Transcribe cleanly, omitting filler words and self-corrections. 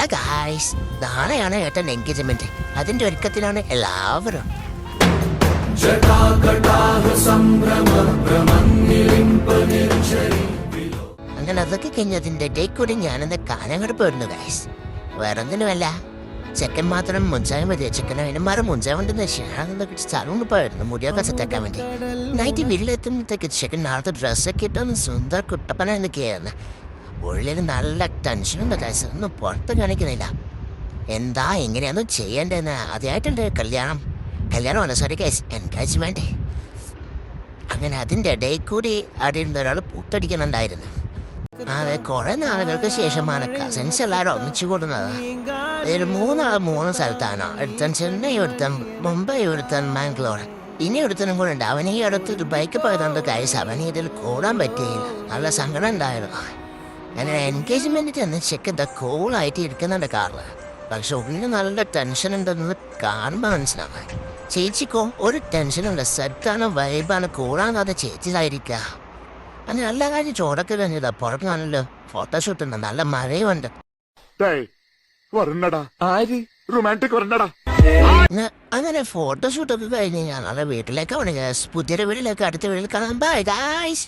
Hello guys, നാളെയാണ് ഏട്ടൻ engagement. അതിന്റെ ഒരുക്കത്തിലാണ് എല്ലാവരും. അങ്ങനെ അതൊക്കെ കഴിഞ്ഞതിന്റെ ഡേക്ക് കൂടി ഞാനെന്ന് കാണാൻ പോയിരുന്നു ഗായ്സ്. വേറൊന്നിനുമല്ല, ചെക്കൻ മാത്രം മുൻചായം മതി. ചെക്കനെ അതിനുമാരും മുൻചായം കൊണ്ടെന്ന് ഷാണെന്നൊക്കെ സ്ഥലം പോയിരുന്നു മുടിയൊക്കെ സെറ്റാക്കാൻ വേണ്ടി. നൈറ്റ് വീട്ടിലെത്തുമ്പോഴത്തേക്ക് ചെക്കൻ നാളത്തെ ഡ്രസ്സൊക്കെ ഇട്ടൊന്ന് സുന്ദർ കുട്ടപ്പന എന്നൊക്കെയായിരുന്നു. ഉള്ളിൽ നല്ല ടെൻഷനുണ്ട് ഗായ്സ്. ഒന്നും പുറത്ത് കാണിക്കുന്നില്ല. എന്താ എങ്ങനെയാണെന്ന് ചെയ്യേണ്ടതെന്ന്. ആദ്യമായിട്ടുണ്ട് കല്യാണമാണ്, സോറി ഗൈസ്, എൻഗേജ്മെന്റ്. അങ്ങനെ അതിൻ്റെ ഇടയിൽ കൂടി അവിടെ ഇരുന്ന ഒരാൾ പൂത്തടിക്കുന്നുണ്ടായിരുന്നു. അതെ, കുറെ നാളുകൾക്ക് ശേഷമാണ് കസിൻസ് എല്ലാവരും ഒന്നിച്ചു കൂടുന്നത്. ഇതിൽ മൂന്ന് സ്ഥലത്താണ്. ഒരുത്തൻ ചെന്നൈ, ഒരുത്തൻ മുംബൈ, ഒരുത്തൻ മാംഗ്ലൂർ. ഇനി ഒരുത്തനും കൂടെ ഉണ്ട്. അവൻ ഈ അടുത്ത് ദുബായിക്ക് പോയതുകൊണ്ട് ഗൈസ് അവന് ഇതിൽ കൂടാൻ പറ്റിയില്ല. നല്ല സങ്കടം ഉണ്ടായിരുന്നു. അങ്ങനെ എൻഗേജ്മെന്റ് ചെന്ന് ചെക്ക് കൂളായിട്ട് ഇരിക്കുന്നുണ്ട് കാറിൽ. പക്ഷെ ഉള്ളിൽ നല്ല ടെൻഷൻ ഉണ്ടെന്ന് കാണുമ്പോൾ മനസ്സിലാവും. ചേച്ചിക്കോ ഒരു ടെൻഷനുണ്ട്. സെറ്റാണ്, വൈബാണ്, കൂടാതെ ചേച്ചിയിലായിരിക്കുക. അങ്ങനെ എല്ലാ കാര്യം ചോടൊക്കെ കഴിഞ്ഞതാ. പുറത്താണല്ലോ ഫോട്ടോഷൂട്ട് ഉണ്ട്, നല്ല മഴയുണ്ട്. അങ്ങനെ ഫോട്ടോഷൂട്ടൊക്കെ കഴിഞ്ഞ് ഞങ്ങളുടെ വീട്ടിലേക്ക് പുതിയൊരു വീട്ടിലേക്ക് അടുത്ത വീട്ടിൽ കാണാൻ. Bye guys.